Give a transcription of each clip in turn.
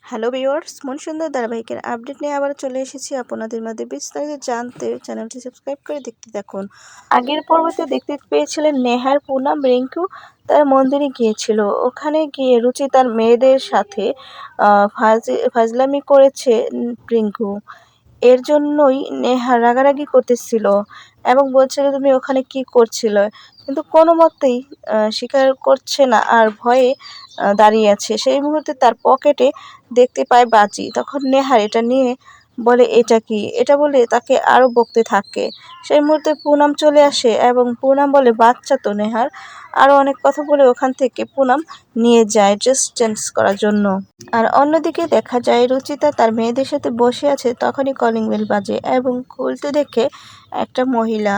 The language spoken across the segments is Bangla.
হ্যালো ভিউয়ার্স, মন সুন্দর ধারাবাহিকের আপডেট নিয়ে আবার চলে এসেছি আপনাদের মাঝে। বিস্তারিত জানতে চ্যানেলটি সাবস্ক্রাইব করে দেখতে থাকুন। আগের পর্বতে দেখতে পেয়েছিলেন নেহার, পুনম, রিঙ্কু তারা মন্দিরে গিয়েছিল। ওখানে গিয়ে রুচি তার মেয়েদের সাথে ফাজলামি করেছে রিঙ্কু। এর জন্যই নেহা রাগারাগি করতেছিল এবং বলছিল তুমি ওখানে কি করছিলে, কিন্তু কোনো মতেই স্বীকার করছে না আর ভয়ে দাঁড়িয়ে আছে। সেই মুহূর্তে তার পকেটে দেখতে পায় বাজি। তখন নেহার এটা নিয়ে বলে এটা কি, এটা বলে তাকে আরও বকতে থাকে। সেই মুহূর্তে পুনম চলে আসে এবং পুনম বলে বাচ্চা তো নেহার, আরও অনেক কথা বলে ওখান থেকে পুনম নিয়ে যায় ড্রেস চেঞ্জ করার জন্য। আর অন্যদিকে দেখা যায় রুচিতা তার মেয়েদের সাথে বসে আছে। তখনই কলিং বেল বাজে এবং খুলতে দেখে একটা মহিলা।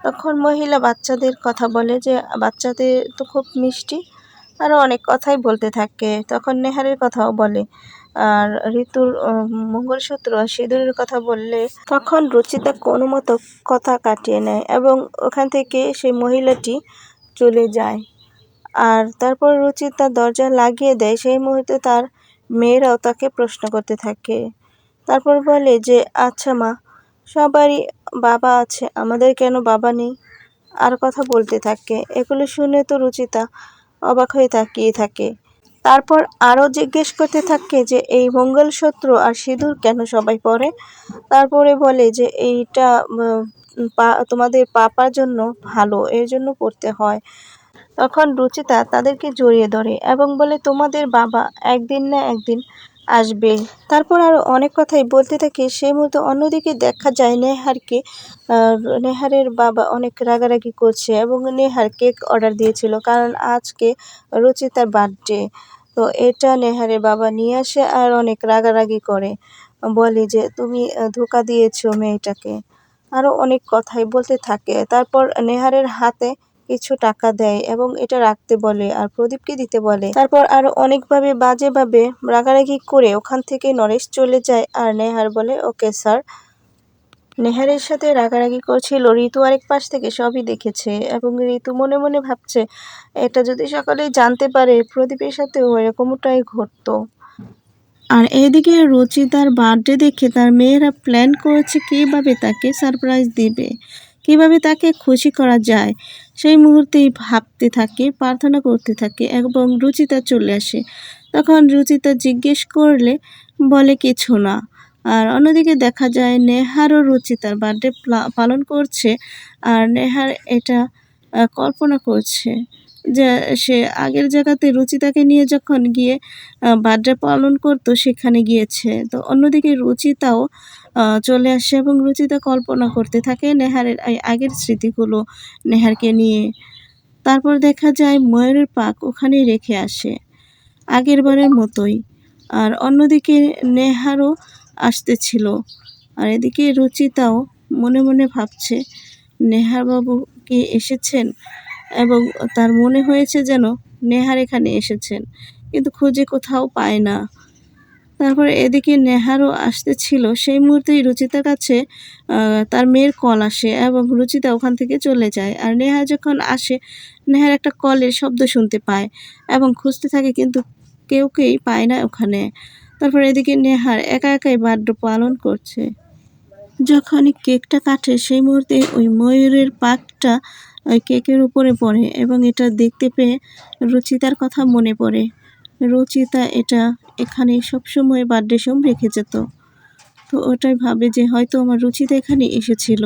তখন মহিলা বাচ্চাদের কথা বলে যে বাচ্চাদের তো খুব মিষ্টি, আরও অনেক কথাই বলতে থাকে। তখন নেহারের কথাও বলে আর ঋতুর মঙ্গলসূত্র সিঁদুরের কথা বললে তখন রুচিতা কোনো মতো কথা কাটিয়ে নেয় এবং ওখান থেকে সেই মহিলাটি চলে যায়। আর তারপর রুচিতা দরজা লাগিয়ে দেয়। সেই মুহূর্তে তার মেয়েরাও তাকে প্রশ্ন করতে থাকে। তারপর বলে যে আচ্ছা মা, সবারই বাবা আছে, আমাদের কেন বাবা নেই, আর কথা বলতে থাকে। এগুলো শুনে তো রুচিতা অবাক হয়ে তাকিয়ে থাকে। তারপর আরও জিজ্ঞেস করতে থাকে যে এই মঙ্গলসূত্র আর সিঁদুর কেন সবাই পরে। তারপরে বলে যে এইটা তোমাদের পাপার জন্য ভালো, এর জন্য পড়তে হয়। তখন রুচিতা তাদেরকে জড়িয়ে ধরে এবং বলে তোমাদের বাবা একদিন না একদিন আসবে। তারপর আরও অনেক কথাই বলতে থাকে। সেই মুহূর্তে অন্যদিকে দেখা যায় নেহারের বাবা অনেক রাগারাগি করছে এবং নেহার কেক অর্ডার দিয়েছিল কারণ আজকে রুচিতার বার্থডে। তো এটা নেহারের বাবা নিয়ে আসে আর অনেক রাগারাগি করে, বলে যে তুমি ধোঁকা দিয়েছো মেয়েটাকে, আরও অনেক কথাই বলতে থাকে। তারপর নেহারের হাতে কিছু টাকা দেয় এবং এটা রাখতে বলে আর প্রদীপকে দিতে বলে। তারপর আরও অনেকভাবে বাজেভাবে রাগারাগি করে ওখান থেকে নরেশ চলে যায় আর নেহার বলে ওকে স্যার। নেহারের সাথে রাগারাগি করছিল ঋতু আরেক পাশ থেকে সবই দেখেছে এবং ঋতু মনে মনে ভাবছে এটা যদি সকালেই জানতে পারে প্রদীপের সাথেও এরকমটাই ঘটতো। আর এদিকে রুচিতার বার্থডে দেখে তার মেয়েরা প্ল্যান করেছে কীভাবে তাকে সারপ্রাইজ দিবে, কিভাবে তাকে খুশি করা যায়। সেই মুহূর্তেই ভাবতে থাকে, প্রার্থনা করতে থাকে এবং রুচিতা চলে আসে। তখন রুচিতা জিজ্ঞেস করলে বলে কিছু না। আর অন্যদিকে দেখা যায় নেহারও রুচিতার বার্থডে পালন করছে আর নেহার এটা কল্পনা করছে যে সে আগের জায়গাতে রুচিতাকে নিয়ে যখন গিয়ে বার্থডে পালন করতো সেখানে গিয়েছে। তো অন্যদিকে রুচিতাও চলে আসে এবং রুচিতা কল্পনা করতে থাকে নেহারের আগের স্মৃতিগুলো নেহারকে নিয়ে। তারপর দেখা যায় ময়ূরের পাক ওখানেই রেখে আসে আগের বারের মতোই। আর অন্যদিকে নেহারও আসতেছিল আর এদিকে রুচিতাও মনে মনে ভাবছে নেহার বাবু কি এসেছেন এবং তার মনে হয়েছে যেন নেহার এখানে এসেছেন, কিন্তু খুঁজে কোথাও পায় না। তারপরে এদিকে নেহারও আসতেছিল। সেই মুহূর্তেই রুচিতার কাছে তার মেয়ের কল আসে এবং রুচিতা ওখান থেকে চলে যায়। আর নেহা যখন আসে নেহার একটা কলের শব্দ শুনতে পায় এবং খুঁজতে থাকে কিন্তু কেউকেই পায় না ওখানে। তারপর এদিকে নেহার একা একাই বার্থডে পালন করছে। যখনই কেকটা কাটে সেই মুহূর্তে ওই ময়ূরের পাকটা ওই কেকের উপরে পড়ে এবং এটা দেখতে পেয়ে রুচিতার কথা মনে পড়ে। রুচিতা এটা এখানে সবসময় বার্থডে সময় রেখে যেত। তো ওটাই ভাবে যে হয়তো আমার রুচিতা এখানে এসেছিল।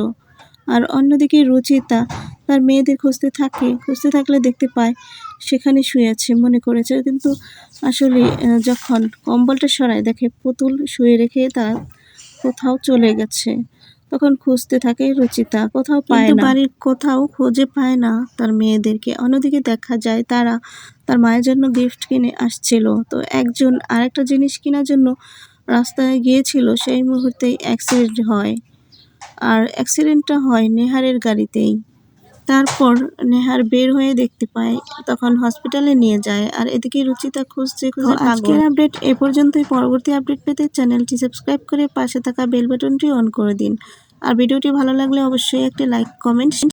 আর অন্যদিকে রুচিতা তার মেয়েদের খুঁজতে থাকে, খুঁজতে থাকলে দেখতে পায় সেখানে শুয়ে আছে মনে করেছে, কিন্তু আসলে যখন কম্বলটা সরায় দেখে পুতুল শুয়ে রেখে তার কোথাও চলে গেছে। তখন খুঁজতে থাকে রুচিতা, কোথাও পায় না, বাড়ির কোথাও খুঁজে পায় না তার মেয়েদেরকে। অন্যদিকে দেখা যায় তারা তার মায়ের জন্য গিফট কিনে আসছিল। তো একজন আরেকটা জিনিস কেনার জন্য রাস্তায় গিয়েছিল, সেই মুহূর্তেই অ্যাক্সিডেন্ট হয় আর অ্যাক্সিডেন্টটা হয় নেহারের গাড়িতেই। তারপর নেহার বের হয়ে দেখতে পায়, তখন হসপিটালে নিয়ে যায়। আর এদিকে রুচিতা খুঁজছে খুঁজে পাগল। আজকের আপডেট এ পর্যন্তই। পরবর্তী আপডেট পেতে চ্যানেলটি সাবস্ক্রাইব করে পাশে থাকা বেল বাটনটি অন করে দিন। আর ভিডিওটি ভালো লাগলে অবশ্যই একটি লাইক কমেন্ট